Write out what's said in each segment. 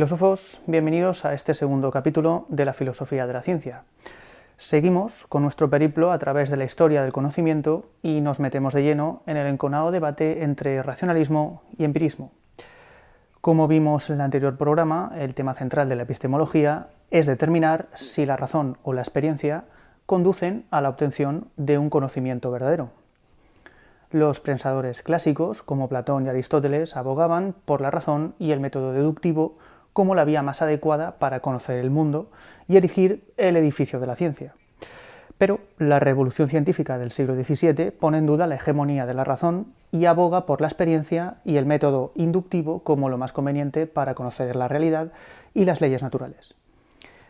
Filósofos, bienvenidos a este segundo capítulo de la filosofía de la ciencia. Seguimos con nuestro periplo a través de la historia del conocimiento y nos metemos de lleno en el enconado debate entre racionalismo y empirismo. Como vimos en el anterior programa, el tema central de la epistemología es determinar si la razón o la experiencia conducen a la obtención de un conocimiento verdadero. Los pensadores clásicos, como Platón y Aristóteles, abogaban por la razón y el método deductivo como la vía más adecuada para conocer el mundo y erigir el edificio de la ciencia. Pero la revolución científica del siglo XVII pone en duda la hegemonía de la razón y aboga por la experiencia y el método inductivo como lo más conveniente para conocer la realidad y las leyes naturales.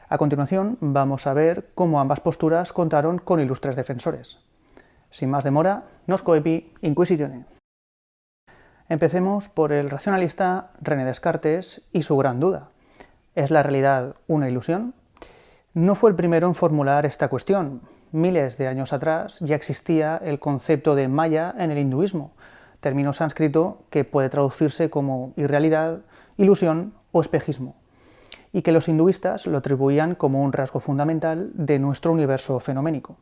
A continuación vamos a ver cómo ambas posturas contaron con ilustres defensores. Sin más demora, nos coepi inquisitione. Empecemos por el racionalista René Descartes y su gran duda. ¿Es la realidad una ilusión? No fue el primero en formular esta cuestión. Miles de años atrás ya existía el concepto de Maya en el hinduismo, término sánscrito que puede traducirse como irrealidad, ilusión o espejismo, y que los hinduistas lo atribuían como un rasgo fundamental de nuestro universo fenoménico.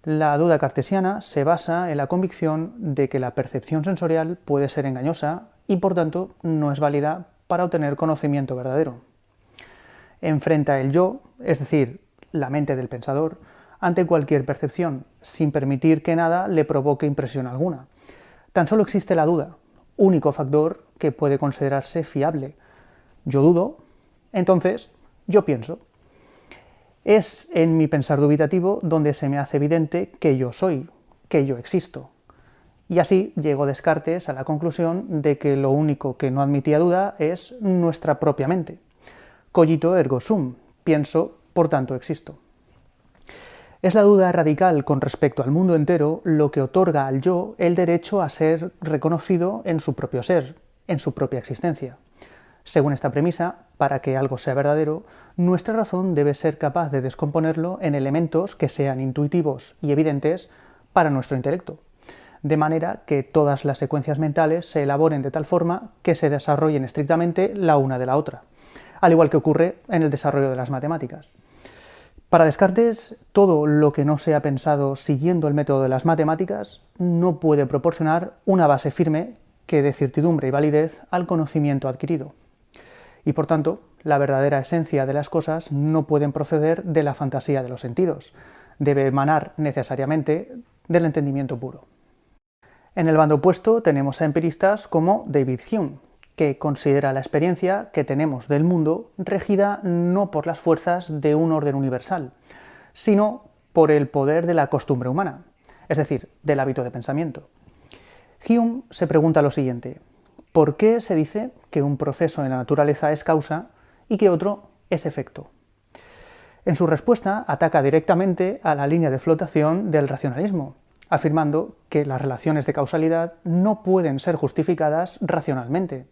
La duda cartesiana se basa en la convicción de que la percepción sensorial puede ser engañosa y, por tanto, no es válida para obtener conocimiento verdadero. Enfrenta el yo, es decir, la mente del pensador, ante cualquier percepción, sin permitir que nada le provoque impresión alguna. Tan solo existe la duda, único factor que puede considerarse fiable. Yo dudo, entonces yo pienso. Es en mi pensar dubitativo donde se me hace evidente que yo soy, que yo existo. Y así llegó Descartes a la conclusión de que lo único que no admitía duda es nuestra propia mente. Cogito ergo sum, pienso, por tanto existo. Es la duda radical con respecto al mundo entero lo que otorga al yo el derecho a ser reconocido en su propio ser, en su propia existencia. Según esta premisa, para que algo sea verdadero, nuestra razón debe ser capaz de descomponerlo en elementos que sean intuitivos y evidentes para nuestro intelecto, de manera que todas las secuencias mentales se elaboren de tal forma que se desarrollen estrictamente la una de la otra, al igual que ocurre en el desarrollo de las matemáticas. Para Descartes, todo lo que no sea pensado siguiendo el método de las matemáticas no puede proporcionar una base firme que dé certidumbre y validez al conocimiento adquirido. Y por tanto, la verdadera esencia de las cosas no pueden proceder de la fantasía de los sentidos, debe emanar necesariamente del entendimiento puro. En el bando opuesto tenemos a empiristas como David Hume, que considera la experiencia que tenemos del mundo regida no por las fuerzas de un orden universal, sino por el poder de la costumbre humana, es decir, del hábito de pensamiento. Hume se pregunta lo siguiente: ¿por qué se dice que un proceso en la naturaleza es causa y que otro es efecto? En su respuesta ataca directamente a la línea de flotación del racionalismo, afirmando que las relaciones de causalidad no pueden ser justificadas racionalmente,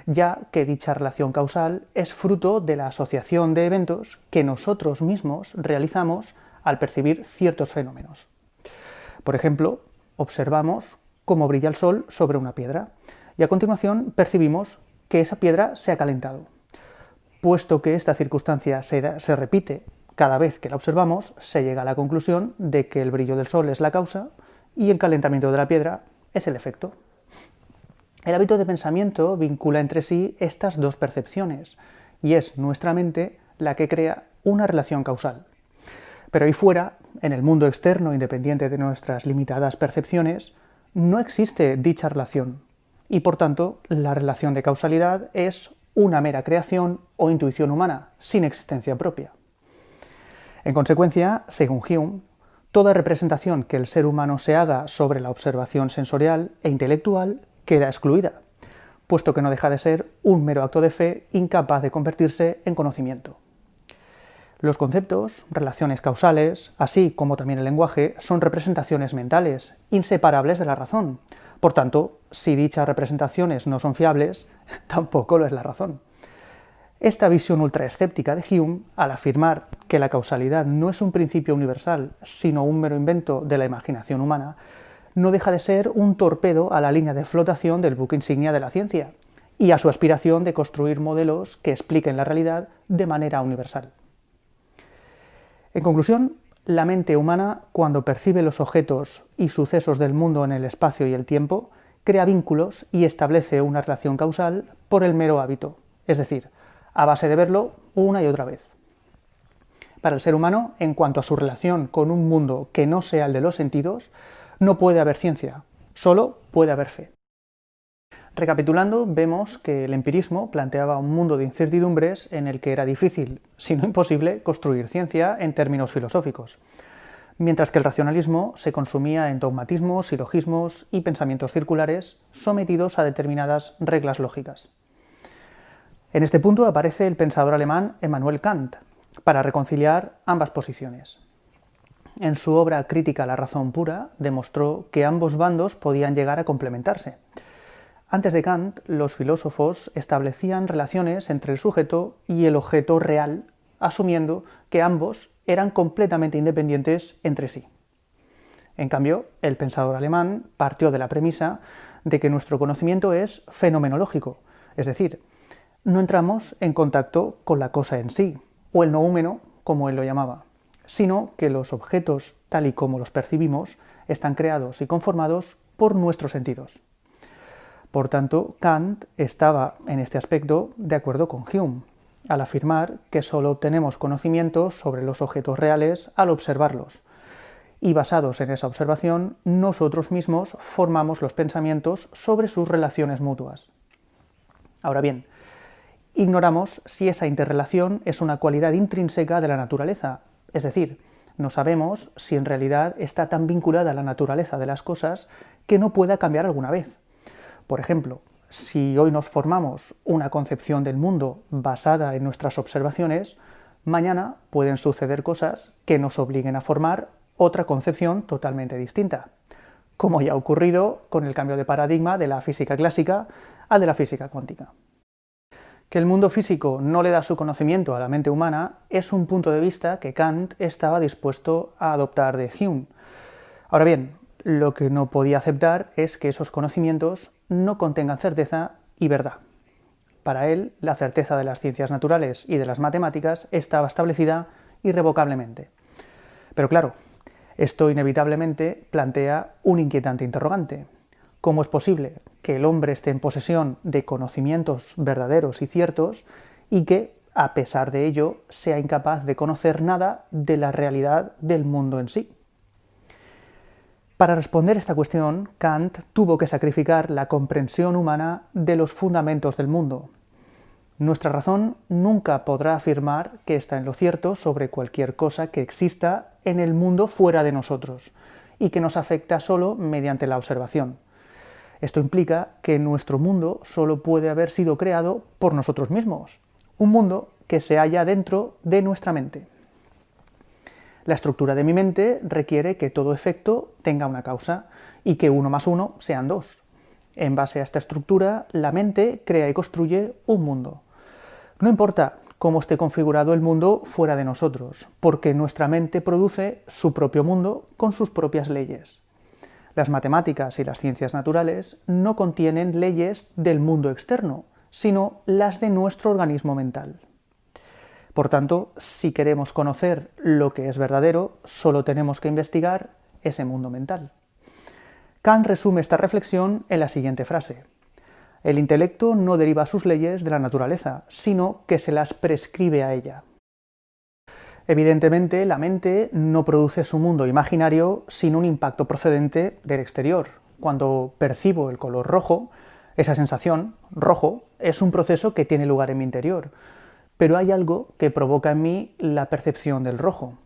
ya que dicha relación causal es fruto de la asociación de eventos que nosotros mismos realizamos al percibir ciertos fenómenos. Por ejemplo, observamos cómo brilla el sol sobre una piedra, y a continuación percibimos que esa piedra se ha calentado. Puesto que esta circunstancia se repite cada vez que la observamos, se llega a la conclusión de que el brillo del sol es la causa y el calentamiento de la piedra es el efecto. El hábito de pensamiento vincula entre sí estas dos percepciones y es nuestra mente la que crea una relación causal. Pero ahí fuera, en el mundo externo independiente de nuestras limitadas percepciones, no existe dicha relación. Y por tanto, la relación de causalidad es una mera creación o intuición humana, sin existencia propia. En consecuencia, según Hume, toda representación que el ser humano se haga sobre la observación sensorial e intelectual queda excluida, puesto que no deja de ser un mero acto de fe incapaz de convertirse en conocimiento. Los conceptos, relaciones causales, así como también el lenguaje, son representaciones mentales, inseparables de la razón. Por tanto, si dichas representaciones no son fiables, tampoco lo es la razón. Esta visión ultraescéptica de Hume, al afirmar que la causalidad no es un principio universal, sino un mero invento de la imaginación humana, no deja de ser un torpedo a la línea de flotación del buque insignia de la ciencia, y a su aspiración de construir modelos que expliquen la realidad de manera universal. En conclusión, la mente humana, cuando percibe los objetos y sucesos del mundo en el espacio y el tiempo, crea vínculos y establece una relación causal por el mero hábito, es decir, a base de verlo una y otra vez. Para el ser humano, en cuanto a su relación con un mundo que no sea el de los sentidos, no puede haber ciencia, solo puede haber fe. Recapitulando, vemos que el empirismo planteaba un mundo de incertidumbres en el que era difícil, si no imposible, construir ciencia en términos filosóficos, mientras que el racionalismo se consumía en dogmatismos, silogismos y pensamientos circulares sometidos a determinadas reglas lógicas. En este punto aparece el pensador alemán Immanuel Kant, para reconciliar ambas posiciones. En su obra Crítica a la razón pura, demostró que ambos bandos podían llegar a complementarse. Antes de Kant, los filósofos establecían relaciones entre el sujeto y el objeto real, asumiendo que ambos eran completamente independientes entre sí. En cambio, el pensador alemán partió de la premisa de que nuestro conocimiento es fenomenológico, es decir, no entramos en contacto con la cosa en sí, o el noúmeno, como él lo llamaba, sino que los objetos, tal y como los percibimos, están creados y conformados por nuestros sentidos. Por tanto, Kant estaba en este aspecto de acuerdo con Hume, al afirmar que solo obtenemos conocimientos sobre los objetos reales al observarlos, y basados en esa observación, nosotros mismos formamos los pensamientos sobre sus relaciones mutuas. Ahora bien, ignoramos si esa interrelación es una cualidad intrínseca de la naturaleza, es decir, no sabemos si en realidad está tan vinculada a la naturaleza de las cosas que no pueda cambiar alguna vez. Por ejemplo, si hoy nos formamos una concepción del mundo basada en nuestras observaciones, mañana pueden suceder cosas que nos obliguen a formar otra concepción totalmente distinta, como ya ha ocurrido con el cambio de paradigma de la física clásica al de la física cuántica. Que el mundo físico no le da su conocimiento a la mente humana es un punto de vista que Kant estaba dispuesto a adoptar de Hume. Ahora bien, lo que no podía aceptar es que esos conocimientos no contengan certeza y verdad. Para él, la certeza de las ciencias naturales y de las matemáticas estaba establecida irrevocablemente. Pero claro, esto inevitablemente plantea un inquietante interrogante. ¿Cómo es posible que el hombre esté en posesión de conocimientos verdaderos y ciertos y que, a pesar de ello, sea incapaz de conocer nada de la realidad del mundo en sí? Para responder esta cuestión, Kant tuvo que sacrificar la comprensión humana de los fundamentos del mundo. Nuestra razón nunca podrá afirmar que está en lo cierto sobre cualquier cosa que exista en el mundo fuera de nosotros y que nos afecta solo mediante la observación. Esto implica que nuestro mundo solo puede haber sido creado por nosotros mismos, un mundo que se halla dentro de nuestra mente. La estructura de mi mente requiere que todo efecto tenga una causa y que 1 más 1 sean 2. En base a esta estructura, la mente crea y construye un mundo. No importa cómo esté configurado el mundo fuera de nosotros, porque nuestra mente produce su propio mundo con sus propias leyes. Las matemáticas y las ciencias naturales no contienen leyes del mundo externo, sino las de nuestro organismo mental. Por tanto, si queremos conocer lo que es verdadero, solo tenemos que investigar ese mundo mental. Kant resume esta reflexión en la siguiente frase: el intelecto no deriva sus leyes de la naturaleza, sino que se las prescribe a ella. Evidentemente, la mente no produce su mundo imaginario sin un impacto procedente del exterior. Cuando percibo el color rojo, esa sensación, rojo, es un proceso que tiene lugar en mi interior. Pero hay algo que provoca en mí la percepción del rojo.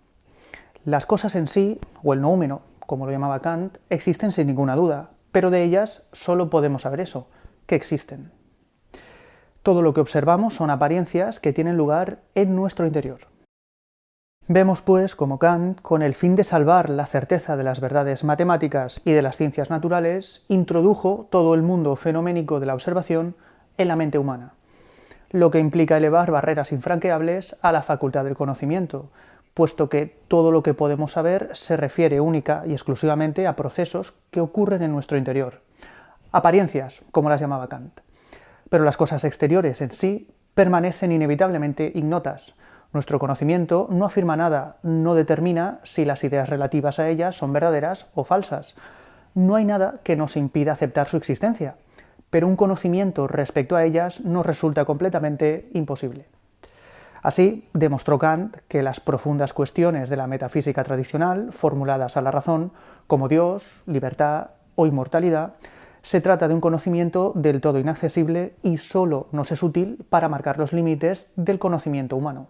Las cosas en sí, o el noúmeno, como lo llamaba Kant, existen sin ninguna duda, pero de ellas solo podemos saber eso, que existen. Todo lo que observamos son apariencias que tienen lugar en nuestro interior. Vemos, pues, como Kant, con el fin de salvar la certeza de las verdades matemáticas y de las ciencias naturales, introdujo todo el mundo fenoménico de la observación en la mente humana, lo que implica elevar barreras infranqueables a la facultad del conocimiento, puesto que todo lo que podemos saber se refiere única y exclusivamente a procesos que ocurren en nuestro interior, apariencias, como las llamaba Kant. Pero las cosas exteriores en sí permanecen inevitablemente ignotas. Nuestro conocimiento no afirma nada, no determina si las ideas relativas a ellas son verdaderas o falsas. No hay nada que nos impida aceptar su existencia, pero un conocimiento respecto a ellas nos resulta completamente imposible. Así, demostró Kant que las profundas cuestiones de la metafísica tradicional, formuladas a la razón, como Dios, libertad o inmortalidad, se trata de un conocimiento del todo inaccesible y solo nos es útil para marcar los límites del conocimiento humano.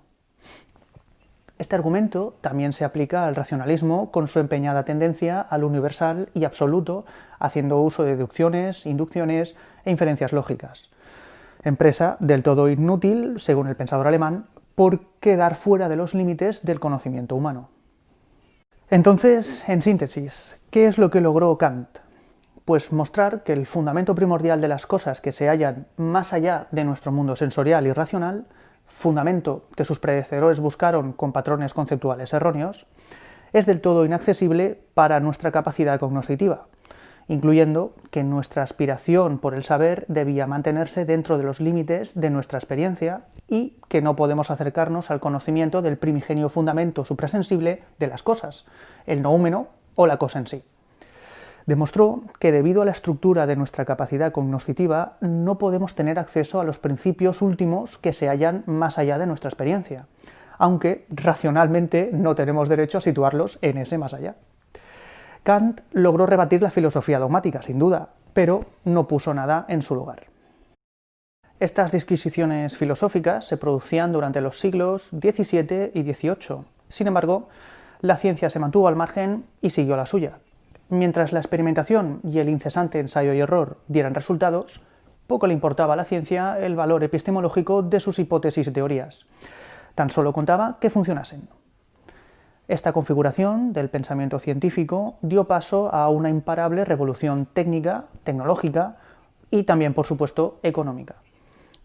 Este argumento también se aplica al racionalismo con su empeñada tendencia al universal y absoluto, haciendo uso de deducciones, inducciones e inferencias lógicas. Empresa del todo inútil, según el pensador alemán, por quedar fuera de los límites del conocimiento humano. Entonces, en síntesis, ¿qué es lo que logró Kant? Pues mostrar que el fundamento primordial de las cosas que se hallan más allá de nuestro mundo sensorial y racional, fundamento que sus predecesores buscaron con patrones conceptuales erróneos, es del todo inaccesible para nuestra capacidad cognoscitiva, incluyendo que nuestra aspiración por el saber debía mantenerse dentro de los límites de nuestra experiencia y que no podemos acercarnos al conocimiento del primigenio fundamento suprasensible de las cosas, el noúmeno o la cosa en sí. Demostró que debido a la estructura de nuestra capacidad cognoscitiva no podemos tener acceso a los principios últimos que se hallan más allá de nuestra experiencia, aunque racionalmente no tenemos derecho a situarlos en ese más allá. Kant logró rebatir la filosofía dogmática, sin duda, pero no puso nada en su lugar. Estas disquisiciones filosóficas se producían durante los siglos XVII y XVIII. Sin embargo, la ciencia se mantuvo al margen y siguió la suya. Mientras la experimentación y el incesante ensayo y error dieran resultados, poco le importaba a la ciencia el valor epistemológico de sus hipótesis y teorías. Tan solo contaba que funcionasen. Esta configuración del pensamiento científico dio paso a una imparable revolución técnica, tecnológica y también, por supuesto, económica,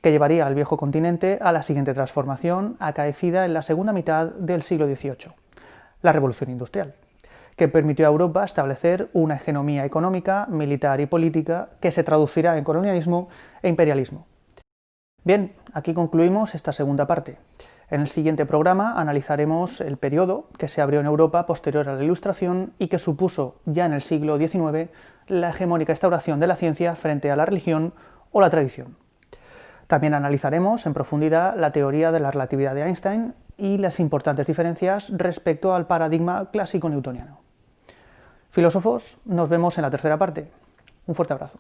que llevaría al viejo continente a la siguiente transformación acaecida en la segunda mitad del siglo XVIII, la Revolución Industrial, que permitió a Europa establecer una hegemonía económica, militar y política que se traducirá en colonialismo e imperialismo. Bien, aquí concluimos esta segunda parte. En el siguiente programa analizaremos el periodo que se abrió en Europa posterior a la Ilustración y que supuso ya en el siglo XIX la hegemónica instauración de la ciencia frente a la religión o la tradición. También analizaremos en profundidad la teoría de la relatividad de Einstein y las importantes diferencias respecto al paradigma clásico newtoniano. Filósofos, nos vemos en la tercera parte. Un fuerte abrazo.